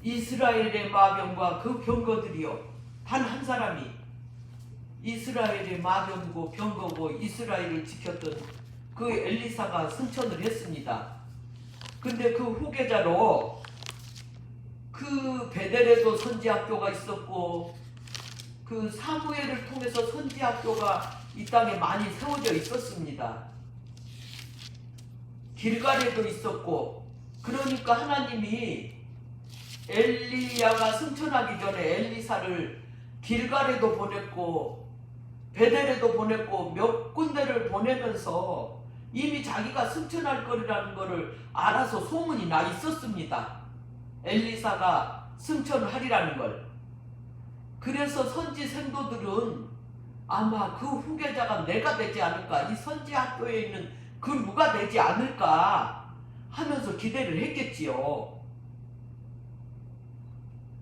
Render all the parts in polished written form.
이스라엘의 마병과 그 병거들이요, 단 한 사람이 이스라엘의 마병고 병거고 이스라엘을 지켰던 그 엘리사가 승천을 했습니다. 근데 그 후계자로 그 베델에도 선지학교가 있었고 그 사무엘을 통해서 선지학교가 이 땅에 많이 세워져 있었습니다. 길갈에도 있었고, 그러니까 하나님이 엘리야가 승천하기 전에 엘리사를 길갈에도 보냈고 베델에도 보냈고 몇 군데를 보내면서 이미 자기가 승천할 거리라는 것을 알아서 소문이 나 있었습니다. 엘리사가 승천하리라는 걸. 그래서 선지 생도들은 아마 그 후계자가 내가 되지 않을까, 이 선지 학교에 있는 그 누가 되지 않을까 하면서 기대를 했겠지요.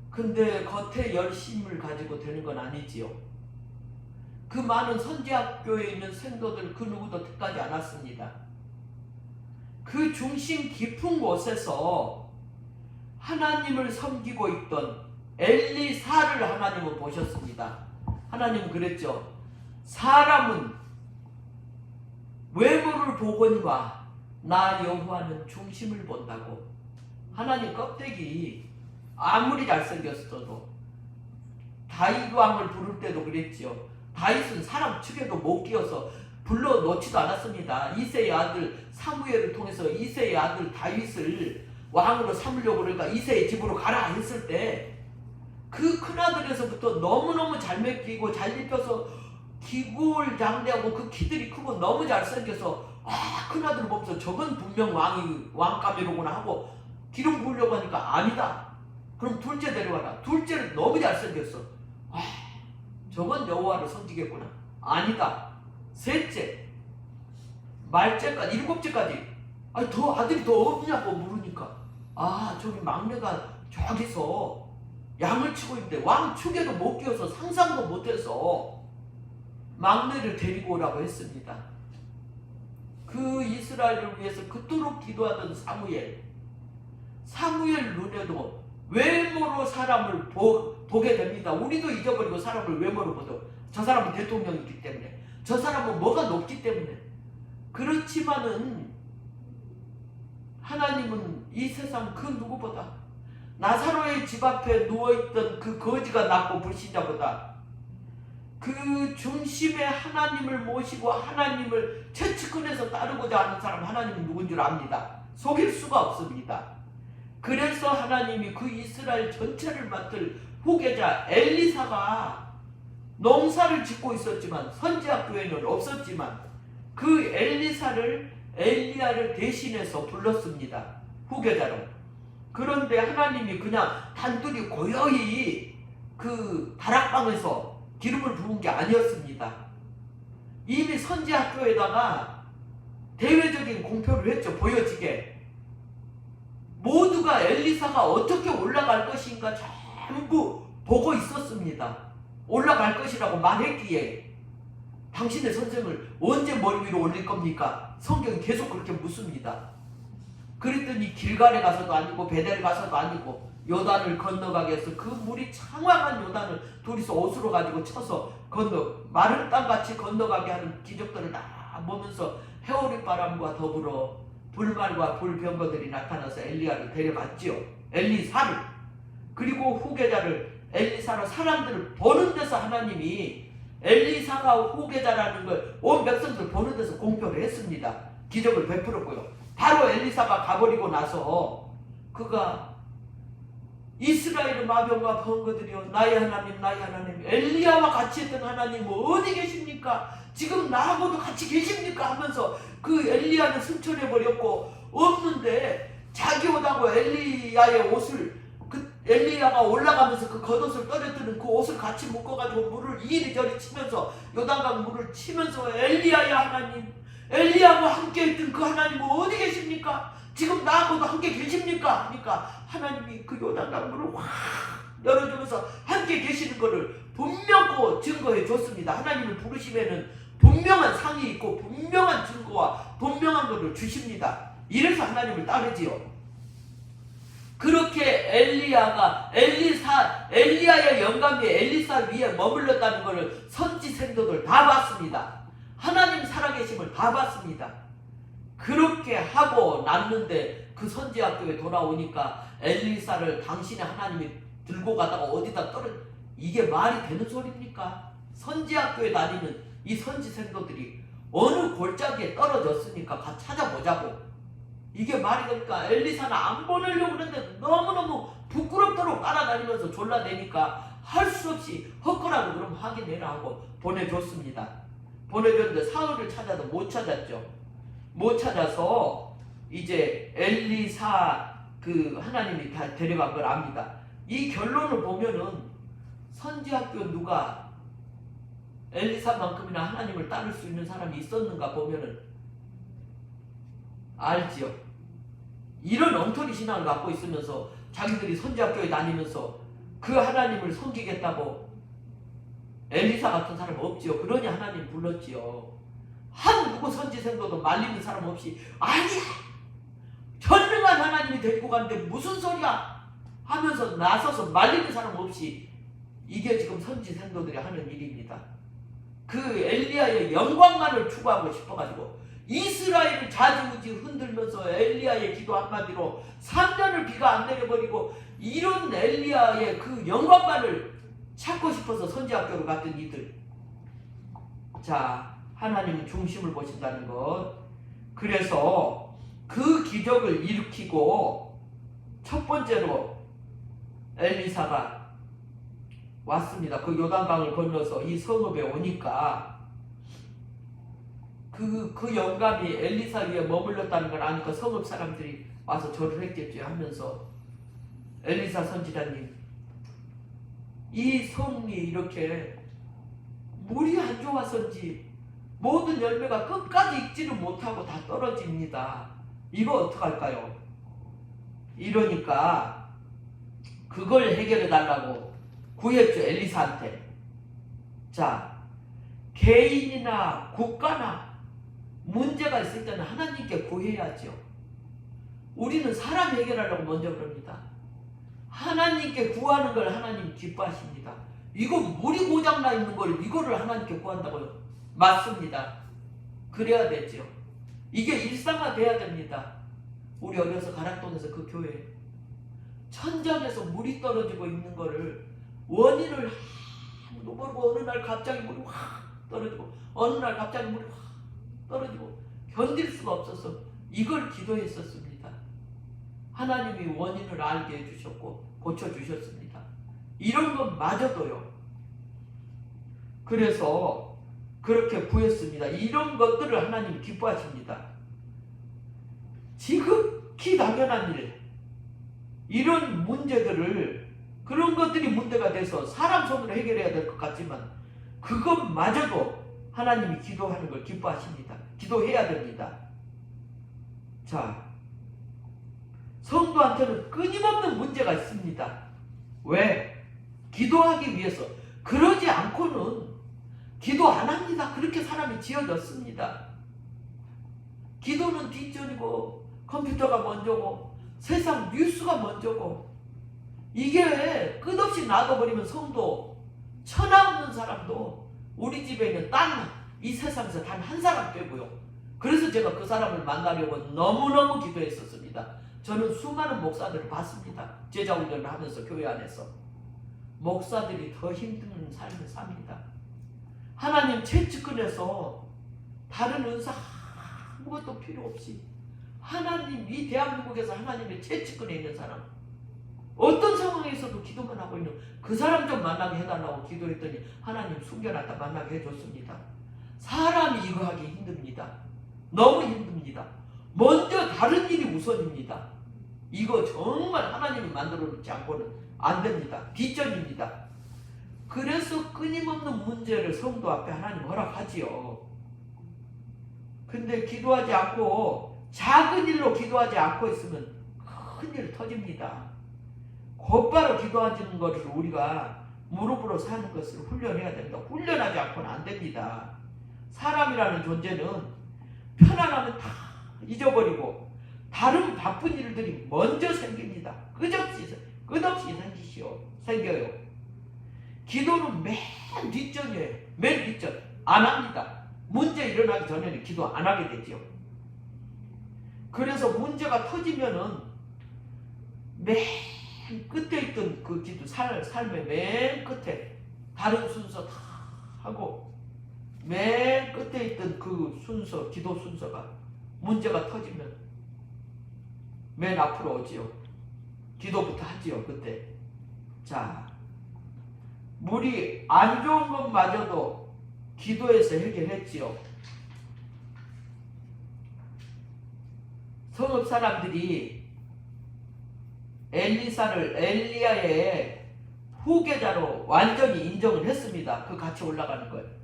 근데 겉에 열심을 가지고 되는 건 아니지요. 그 많은 선지학교에 있는 생도들 그 누구도 택하지 않았습니다. 그 중심 깊은 곳에서 하나님을 섬기고 있던 엘리사를 하나님은 보셨습니다. 하나님은 그랬죠. 사람은 외모를 보거니와 나 여호와는 중심을 본다고. 하나님 껍데기 아무리 잘생겼어도, 다윗 왕을 부를 때도 그랬지요. 다윗은 사람 축에도 못 끼어서 불러놓지도 않았습니다. 이새의 아들 사무엘을 통해서 이새의 아들 다윗을 왕으로 삼으려고 그러니까 이새의 집으로 가라 했을 때 그 큰아들에서부터 너무너무 잘 먹히고 잘 입혀서 기골장대하고 그 키들이 크고 너무 잘생겨서 큰아들을 보면서 저건 분명 왕감이로구나 하고 기름 부으려고 하니까 아니다. 그럼 둘째 데려와라. 둘째는 너무 잘생겼어. 저건 여호와를 섬기겠구나. 아니다. 셋째, 말째까지, 일곱째까지. 더 아들이 더 없냐고 물으니까 저기 막내가 저기서 양을 치고 있는데 왕 축에도 못 끼어서 상상도 못해서 막내를 데리고 오라고 했습니다. 그 이스라엘을 위해서 그토록 기도하던 사무엘 눈에도 외모로 사람을 보게 됩니다. 우리도 잊어버리고 사람을 외모로 보도 저 사람은 대통령이기 때문에, 저 사람은 뭐가 높기 때문에. 그렇지만은 하나님은 이 세상 그 누구보다 나사로의 집 앞에 누워있던 그 거지가 낫고 불신자보다 그 중심에 하나님을 모시고 하나님을 채찍근에서 따르고자 하는 사람, 하나님은 누군 줄 압니다. 속일 수가 없습니다. 그래서 하나님이 그 이스라엘 전체를 맡을 후계자 엘리사가 농사를 짓고 있었지만 선지학교에는 없었지만 그 엘리야를 대신해서 불렀습니다. 후계자로. 그런데 하나님이 그냥 단둘이 고요히 그 다락방에서 기름을 부은 게 아니었습니다. 이미 선지학교에다가 대외적인 공표를 했죠. 보여지게. 모두가 엘리사가 어떻게 올라갈 것인가 전부 보고 있었습니다. 올라갈 것이라고 말했기에 당신의 선생을 언제 머리 위로 올릴 겁니까? 성경이 계속 그렇게 묻습니다. 그랬더니 길갈에 가서도 아니고 베델에 가서도 아니고 요단을 건너가게 해서 그 물이 창왕한 요단을 둘이서 옷으로 가지고 쳐서 마른 땅같이 건너가게 하는 기적들을 다 보면서 해오리바람과 더불어 불말과 불병거들이 나타나서 엘리야를 데려갔지요. 엘리사를. 그리고 후계자를 엘리사로 사람들을 보는 데서 하나님이 엘리사가 후계자라는 걸 온 백성들 보는 데서 공표를 했습니다. 기적을 베풀었고요. 바로 엘리사가 가버리고 나서 그가 이스라엘의 마병과 병거들이여 나의 하나님 나의 하나님, 엘리야와 같이 했던 하나님 어디 계십니까? 지금 나하고도 같이 계십니까? 하면서 그 엘리야는 승천해버렸고 없는데 자기 옷하고 엘리야의 옷을 엘리야가 올라가면서 그 겉옷을 떨어뜨린 그 옷을 같이 묶어가지고 물을 이리저리 치면서 요단강 물을 치면서 엘리야의 하나님, 엘리야와 함께 있던 그 하나님은 어디 계십니까? 지금 나하고도 함께 계십니까? 하니까 하나님이 그 요단강 물을 확 열어주면서 함께 계시는 것을 분명히 증거해 줬습니다. 하나님을 부르시면은 분명한 상이 있고 분명한 증거와 분명한 것을 주십니다. 이래서 하나님을 따르지요. 그렇게 엘리야의 영감이 엘리사 위에 머물렀다는 것을 선지 생도들 다 봤습니다. 하나님 살아계심을 다 봤습니다. 그렇게 하고 났는데 그 선지학교에 돌아오니까 엘리사를 당신의 하나님이 들고 가다가 어디다 이게 말이 되는 소리입니까? 선지학교에 다니는 이 선지 생도들이 어느 골짜기에 떨어졌으니까 같이 찾아보자고. 이게 말이 됩니까? 엘리사는 안 보내려고 그랬는데 너무너무 부끄럽도록 따라다니면서 졸라대니까 할 수 없이 헛거라고 그럼 확인해라 하고 보내줬습니다. 보내줬는데 사흘을 찾아도 못 찾았죠. 못 찾아서 이제 엘리사 하나님이 다 데려간 걸 압니다. 이 결론을 보면은 선지학교 누가 엘리사만큼이나 하나님을 따를 수 있는 사람이 있었는가 보면은 알지요. 이런 엉터리 신앙을 갖고 있으면서 자기들이 선지학교에 다니면서 그 하나님을 섬기겠다고 엘리사 같은 사람 없지요. 그러니 하나님 불렀지요. 한 누구 선지생도도 말리는 사람 없이 아니야 전능한 하나님이 데리고 가는데 무슨 소리야 하면서 나서서 말리는 사람 없이 이게 지금 선지생도들이 하는 일입니다. 그 엘리야의 영광만을 추구하고 싶어가지고 이스라엘을 좌지우지 흔들면서 엘리야의 기도 한마디로 3년을 비가 안 내려버리고 이런 엘리야의 그 영광만을 찾고 싶어서 선지학교로 갔던 이들. 자, 하나님은 중심을 보신다는 것. 그래서 그 기적을 일으키고 첫 번째로 엘리사가 왔습니다. 그 요단강을 건너서 이 성읍에 오니까 그 영감이 엘리사 위에 머물렀다는 걸 아니까 성읍 사람들이 와서 절을 했겠죠. 하면서 엘리사 선지자님, 이 성이 이렇게 물이 안 좋아서인지 모든 열매가 끝까지 익지를 못하고 다 떨어집니다. 이거 어떡할까요? 이러니까 그걸 해결해 달라고 구했죠. 엘리사한테. 자, 개인이나 국가나 문제가 있을 때는 하나님께 구해야죠. 우리는 사람 해결하려고 먼저 그럽니다. 하나님께 구하는 걸 하나님 기뻐하십니다. 이거 물이 고장나 있는 걸 이거를 하나님께 구한다고요? 맞습니다. 그래야 되죠. 이게 일상화돼야 됩니다. 우리 어려서 가락동에서 그 교회 천장에서 물이 떨어지고 있는 거를 원인을 모르고 어느 날 갑자기 물이 확 떨어지고 어느 날 갑자기 물이 확 떨어지고 견딜 수가 없어서 이걸 기도했었습니다. 하나님이 원인을 알게 해주셨고 고쳐주셨습니다. 이런 건 마저도요. 그래서 그렇게 구했습니다. 이런 것들을 하나님이 기뻐하십니다. 지극히 당연한 일, 이런 문제들을 그런 것들이 문제가 돼서 사람 손으로 해결해야 될 것 같지만 그것마저도 하나님이 기도하는 걸 기뻐하십니다. 기도해야 됩니다. 자, 성도한테는 끊임없는 문제가 있습니다. 왜? 기도하기 위해서. 그러지 않고는 기도 안 합니다. 그렇게 사람이 지어졌습니다. 기도는 뒷전이고 컴퓨터가 먼저고 세상 뉴스가 먼저고 이게 끝없이 놔둬버리면 성도 천하 없는 사람도 우리 집에 있는 이 세상에서 단 한 사람 빼고요. 그래서 제가 그 사람을 만나려고 너무너무 기도했었습니다. 저는 수많은 목사들을 봤습니다. 제자훈련을 하면서 교회 안에서. 목사들이 더 힘든 삶을 삽니다. 하나님 채찍근에서 다른 은사 아무것도 필요 없이 하나님, 이 대한민국에서 하나님의 채찍근에 있는 사람, 어떤 상황에서도 기도만 하고 있는 그 사람 좀 만나게 해달라고 기도했더니 하나님 숨겨놨다 만나게 해줬습니다. 사람이 이거 하기 힘듭니다. 너무 힘듭니다. 먼저 다른 일이 우선입니다. 이거 정말 하나님이 만들어놓지 않고는 안 됩니다. 뒷전입니다. 그래서 끊임없는 문제를 성도 앞에 하나님 허락하지요. 근데 기도하지 않고 작은 일로 기도하지 않고 있으면 큰일 터집니다. 곧바로 기도하는 것을 우리가 무릎으로 사는 것을 훈련해야 됩니다. 훈련하지 않고는 안 됩니다. 사람이라는 존재는 편안하면 다 잊어버리고 다른 바쁜 일들이 먼저 생깁니다. 끝없이 생겨요. 기도는 맨 뒷전이에요. 맨 뒷전. 안 합니다. 문제 일어나기 전에는 기도 안 하게 되죠. 그래서 문제가 터지면은 맨 끝에 있던 그 기도, 삶의 맨 끝에 다른 순서 다 하고 맨 끝에 있던 그 순서, 기도 순서가 문제가 터지면 맨 앞으로 오지요. 기도부터 하지요. 그때. 자, 물이 안 좋은 것마저도 기도에서 해결했지요. 성읍 사람들이 엘리야의 후계자로 완전히 인정을 했습니다. 그 같이 올라가는 걸.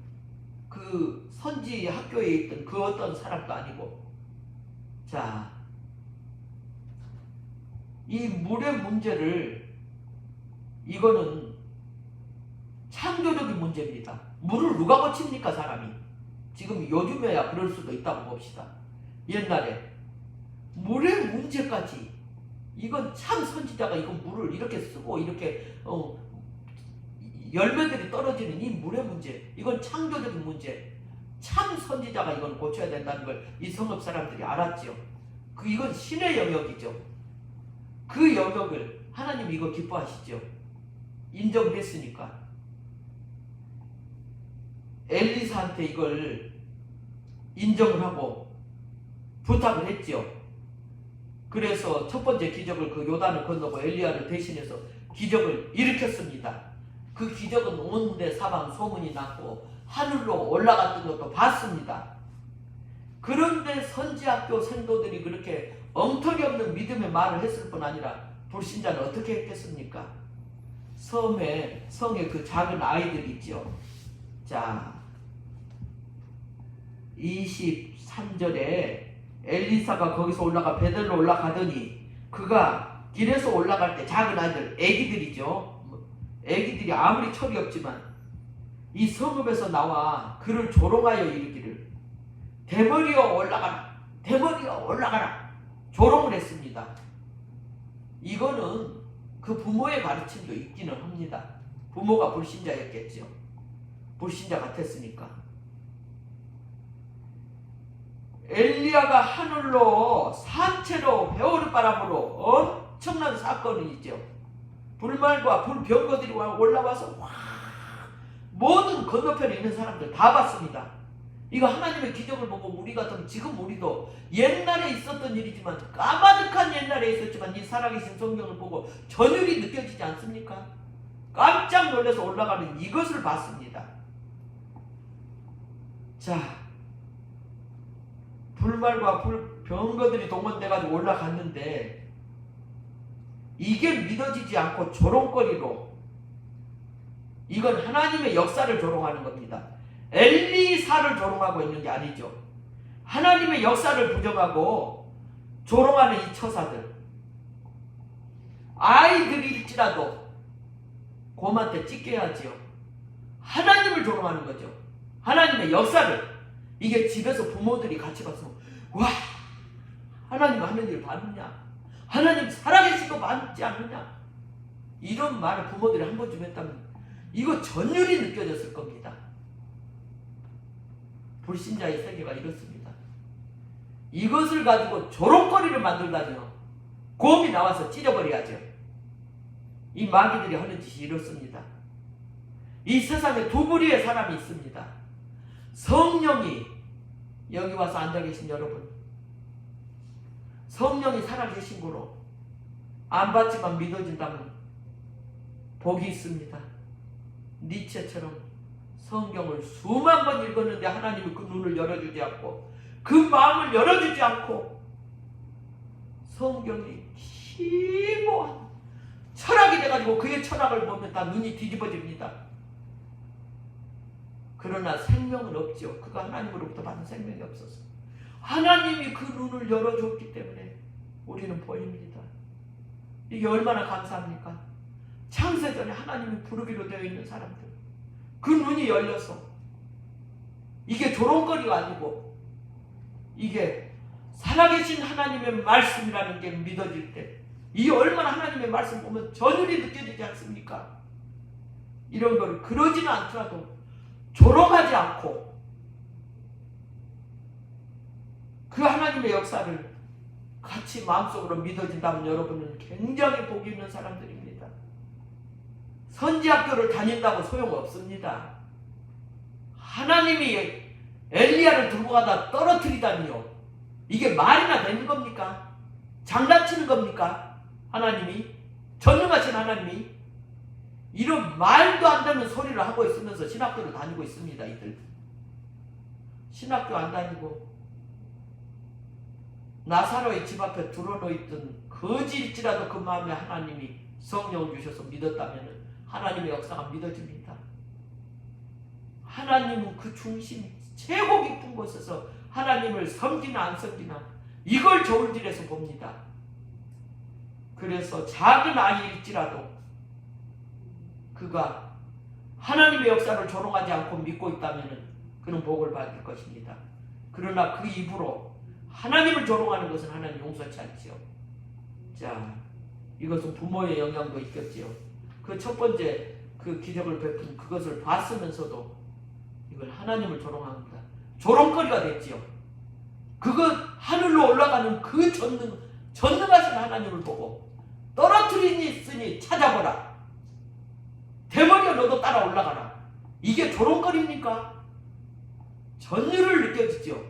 그 선지 학교에 있던 그 어떤 사람도 아니고. 자, 이 물의 문제를, 이거는 창조적인 문제입니다. 물을 누가 고칩니까, 사람이? 지금 요즘에야 그럴 수도 있다고 봅시다. 옛날에 물의 문제까지, 이건 참 선지자가 이건 물을 이렇게 쓰고 이렇게 열매들이 떨어지는 이 물의 문제, 이건 창조적인 문제, 참 선지자가 이건 고쳐야 된다는 걸 이 성읍 사람들이 알았죠. 이건 신의 영역이죠. 그 영역을 하나님이 이거 기뻐하시죠. 인정됐으니까. 엘리사한테 이걸 인정을 하고 부탁을 했죠. 그래서 첫 번째 기적을 그 요단을 건너고 엘리야를 대신해서 기적을 일으켰습니다. 그 기적은 온 데 사방 소문이 났고 하늘로 올라갔던 것도 봤습니다. 그런데 선지학교 생도들이 그렇게 엉터리 없는 믿음의 말을 했을 뿐 아니라 불신자는 어떻게 했겠습니까? 성에 그 작은 아이들 있죠. 자, 23절에 엘리사가 거기서 베델로 올라가더니 그가 길에서 올라갈 때 작은 아이들, 애기들이죠. 애기들이 아무리 철이 없지만 이 성읍에서 나와 그를 조롱하여 이르기를 대머리여 올라가라, 대머리여 올라가라 조롱을 했습니다. 이거는 그 부모의 가르침도 있기는 합니다. 부모가 불신자였겠죠. 불신자 같았으니까. 엘리야가 하늘로 산채로 배오르바람으로 엄청난 사건이 있죠. 불말과 불병거들이 올라와서 모든 건너편에 있는 사람들 다 봤습니다. 이거 하나님의 기적을 보고 우리 같으면 지금 우리도 옛날에 있었던 일이지만 까마득한 옛날에 있었지만 이 살아계신 성경을 보고 전율이 느껴지지 않습니까? 깜짝 놀라서 올라가는 이것을 봤습니다. 자, 불말과 불병거들이 동원돼가지고 올라갔는데 이게 믿어지지 않고 조롱거리로, 이건 하나님의 역사를 조롱하는 겁니다. 엘리사를 조롱하고 있는 게 아니죠. 하나님의 역사를 부정하고 조롱하는 이 처사들, 아이들일지라도 곰한테 찢겨야지요. 하나님을 조롱하는 거죠. 하나님의 역사를. 이게 집에서 부모들이 같이 봤으면 와, 하나님 하는 일 봤느냐, 하나님 살아계신 거 맞지 않느냐, 이런 말을 부모들이 한 번쯤 했다면 이거 전율이 느껴졌을 겁니다. 불신자의 세계가 이렇습니다. 이것을 가지고 조롱거리를 만들다니요. 곰이 나와서 찢어버려야죠. 이 마귀들이 하는 짓이 이렇습니다. 이 세상에 두 부류의 사람이 있습니다. 성령이, 여기 와서 앉아 계신 여러분, 성령이 살아계신 거로 안 받지만 믿어진다면 복이 있습니다. 니체처럼 성경을 수만 번 읽었는데 하나님이 그 눈을 열어주지 않고 그 마음을 열어주지 않고 성경이 심오한 철학이 돼가지고 그의 철학을 보면 다 눈이 뒤집어집니다. 그러나 생명은 없죠. 그가 하나님으로부터 받은 생명이 없어서 하나님이 그 눈을 열어줬기 때문에 우리는 보입니다. 이게 얼마나 감사합니까? 창세전에 하나님이 부르기로 되어 있는 사람들, 그 눈이 열려서 이게 조롱거리가 아니고 이게 살아계신 하나님의 말씀이라는 게 믿어질 때, 이 얼마나 하나님의 말씀 보면 전율이 느껴지지 않습니까? 이런 걸 그러지는 않더라도 조롱하지 않고 그 하나님의 역사를 같이 마음속으로 믿어진다면 여러분은 굉장히 복이 있는 사람들입니다. 선지학교를 다닌다고 소용없습니다. 하나님이 엘리야를 들고 가다 떨어뜨리다니요. 이게 말이나 되는 겁니까? 장난치는 겁니까? 하나님이? 전능하신 하나님이? 이런 말도 안 되는 소리를 하고 있으면서 신학교를 다니고 있습니다. 이들 신학교 안 다니고 나사로의 집 앞에 드러놓있던 거지일지라도 그 마음에 하나님이 성령을 주셔서 믿었다면 하나님의 역사가 믿어집니다. 하나님은 그 중심 최고 깊은 곳에서 하나님을 섬기나 안 섬기나 이걸 저울질해서 봅니다. 그래서 작은 아이일지라도 그가 하나님의 역사를 조롱하지 않고 믿고 있다면 그는 복을 받을 것입니다. 그러나 그 입으로 하나님을 조롱하는 것은 하나님 용서치 않지요. 자, 이것은 부모의 영향도 있겠지요. 그 첫 번째 그 기적을 베푼 그것을 봤으면서도 이걸 하나님을 조롱합니다. 조롱거리가 됐지요. 그것 하늘로 올라가는 그 전능하신 하나님을 보고 떨어뜨리니 찾아보라. 대머리야 너도 따라 올라가라. 이게 조롱거리입니까? 전율을 느껴지죠.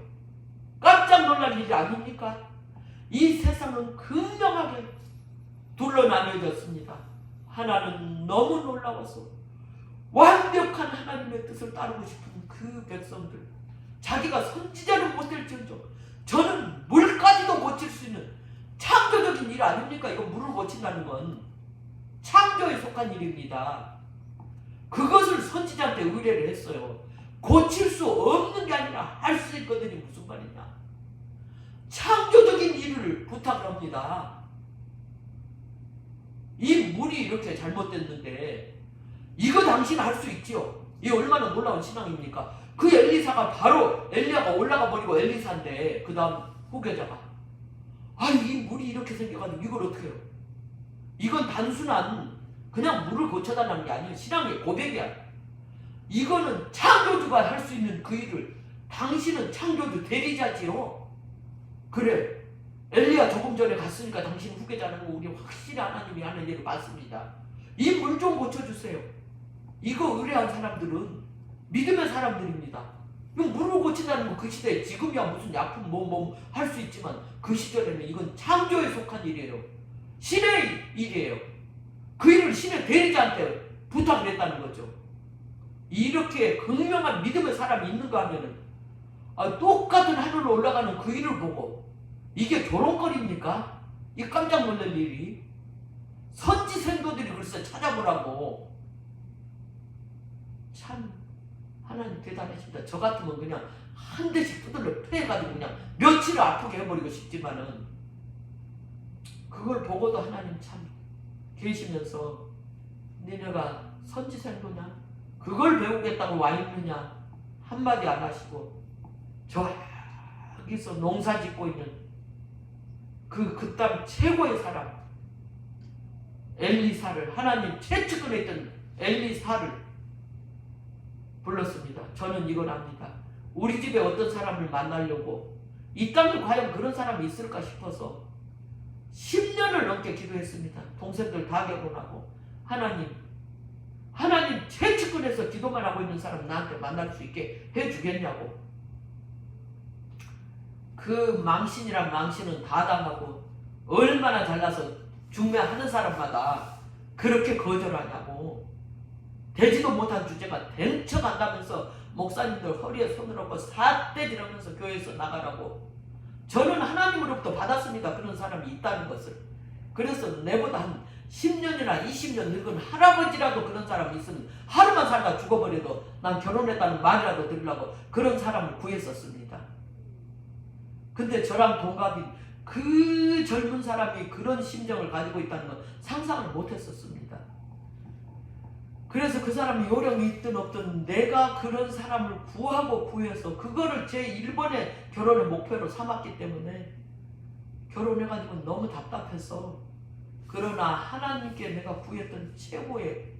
깜짝 놀랄 일이 아닙니까? 이 세상은 극명하게 둘러 나뉘어졌습니다. 하나는 너무 놀라워서 완벽한 하나님의 뜻을 따르고 싶은 그 백성들, 자기가 선지자는 못될지언정 저는 물까지도 고칠 수 있는 창조적인 일 아닙니까? 이거 물을 고친다는 건 창조에 속한 일입니다. 그것을 선지자한테 의뢰를 했어요. 고칠 수 없는 게 아니라 할 수 있거든요. 무슨 말이냐? 창조적인 일을 부탁합니다. 이 물이 이렇게 잘못됐는데 이거 당신 할 수 있지요. 이 얼마나 놀라운 신앙입니까? 그 엘리사가 바로 엘리야가 올라가 버리고 엘리사인데 그 다음 후계자가 이 물이 이렇게 생겨가지고 이걸 어떻게 해요? 이건 단순한 그냥 물을 고쳐달라는 게 아니에요. 신앙의 고백이야. 이거는 창조주가 할 수 있는 그 일을 당신은 창조주 대리자지요. 그래, 엘리야 조금 전에 갔으니까 당신 후계자는 우리 확실히 하나님이 하는 일을 맞습니다. 이 물 좀 고쳐주세요. 이거 의뢰한 사람들은 믿음의 사람들입니다. 이거 물을 고친다는 건 그 시대에 지금이야 무슨 약품 할 수 있지만 그 시절에는 이건 창조에 속한 일이에요. 신의 일이에요. 그 일을 신의 대리자한테 부탁을 했다는 거죠. 이렇게 극명한 믿음의 사람이 있는가 하면은 똑같은 하늘로 올라가는 그 일을 보고 이게 조롱거리입니까? 이 깜짝 놀랄 일이. 선지 생도들이 글쎄 찾아보라고. 참 하나님 대단하십니다. 저 같으면 그냥 한 대씩 두들려 패가지고 그냥 며칠을 아프게 해버리고 싶지만은 그걸 보고도 하나님 참 계시면서 니네가 선지 생도냐? 그걸 배우겠다고 와 있느냐? 한마디 안 하시고 저기서 농사 짓고 있는 그 땅 최고의 사람 엘리사를, 하나님 최측근에 있던 엘리사를 불렀습니다. 저는 이걸 압니다. 우리 집에 어떤 사람을 만나려고 이 땅에 과연 그런 사람이 있을까 싶어서 10년을 넘게 기도했습니다. 동생들 다 결혼하고 하나님 최측근에서 기도만 하고 있는 사람 나한테 만날 수 있게 해주겠냐고. 그 망신이란 망신은 다 당하고 얼마나 잘나서 중매하는 사람마다 그렇게 거절하냐고. 되지도 못한 주제가 된 척 한다면서 목사님들 허리에 손을 얹고 삿대질하면서 교회에서 나가라고. 저는 하나님으로부터 받았습니다. 그런 사람이 있다는 것을. 그래서 내보다 한 10년이나 20년 늙은 할아버지라도 그런 사람이 있으면 하루만 살다 죽어버려도 난 결혼했다는 말이라도 들으려고 그런 사람을 구했었습니다. 근데 저랑 동갑인 그 젊은 사람이 그런 심정을 가지고 있다는 건 상상을 못했었습니다. 그래서 그 사람이 요령이 있든 없든 내가 그런 사람을 구하고 구해서 그거를 제 1번의 결혼의 목표로 삼았기 때문에 결혼해가지고 너무 답답했어. 그러나 하나님께 내가 구했던 최고의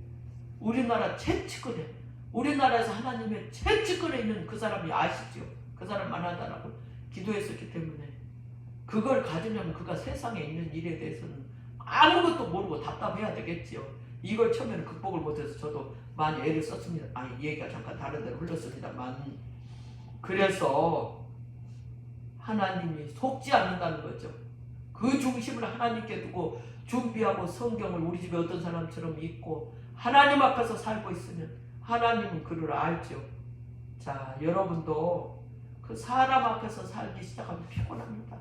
우리나라 최측근에, 우리나라에서 하나님의 최측근에 있는 그 사람이 아시죠? 그 사람 만나달라고 기도했었기 때문에 그걸 가지려면 그가 세상에 있는 일에 대해서는 아무것도 모르고 답답해야 되겠지요. 이걸 처음에는 극복을 못해서 저도 많이 애를 썼습니다. 아니, 얘기가 잠깐 다른 데로 흘렀습니다만, 그래서 하나님이 속지 않는다는 거죠. 그 중심을 하나님께 두고 준비하고 성경을 우리 집에 어떤 사람처럼 읽고 하나님 앞에서 살고 있으면 하나님은 그를 알죠. 자, 여러분도 그 사람 앞에서 살기 시작하면 피곤합니다.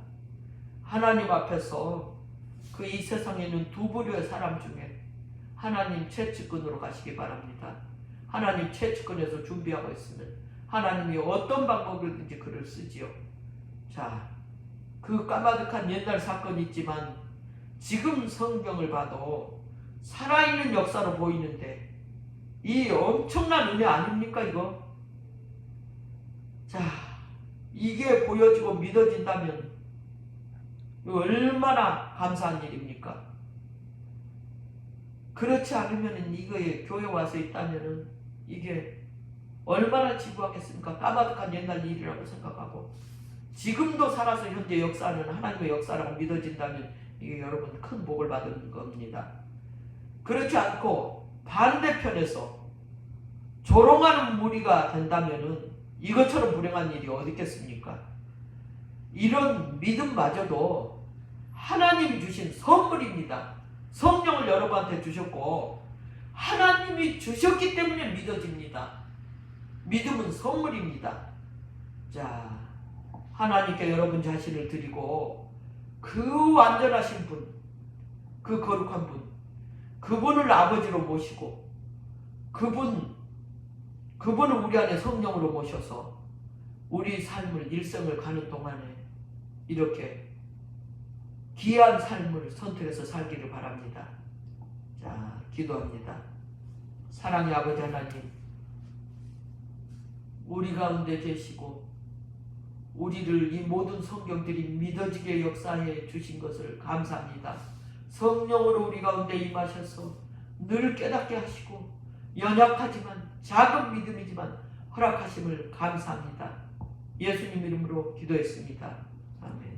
하나님 앞에서 그 이 세상에 있는 두 부류의 사람 중에 하나님 최측근으로 가시기 바랍니다. 하나님 최측근에서 준비하고 있으면 하나님이 어떤 방법이든지 그를 쓰지요. 자, 그 까마득한 옛날 사건이 있지만 지금 성경을 봐도 살아있는 역사로 보이는데 이 엄청난 은혜 아닙니까 이거? 자, 이게 보여지고 믿어진다면 얼마나 감사한 일입니까? 그렇지 않으면 이거에 교회 와서 있다면 이게 얼마나 지루하겠습니까? 까마득한 옛날 일이라고 생각하고 지금도 살아서 현재 역사는 하나님의 역사라고 믿어진다면 이게 여러분 큰 복을 받은 겁니다. 그렇지 않고 반대편에서 조롱하는 무리가 된다면 이것처럼 불행한 일이 어디 있겠습니까? 이런 믿음마저도 하나님이 주신 선물입니다. 성령을 여러분한테 주셨고 하나님이 주셨기 때문에 믿어집니다. 믿음은 선물입니다. 자, 하나님께 여러분 자신을 드리고 그 완전하신 분, 그 거룩한 분, 그분을 아버지로 모시고 그분을 우리 안에 성령으로 모셔서 우리 삶을 일생을 가는 동안에 이렇게 귀한 삶을 선택해서 살기를 바랍니다. 자, 기도합니다. 사랑의 아버지 하나님, 우리 가운데 계시고 우리를 이 모든 성경들이 믿어지게 역사해 주신 것을 감사합니다. 성령으로 우리 가운데 임하셔서 늘 깨닫게 하시고 연약하지만 작은 믿음이지만 허락하심을 감사합니다. 예수님 이름으로 기도했습니다. 아멘.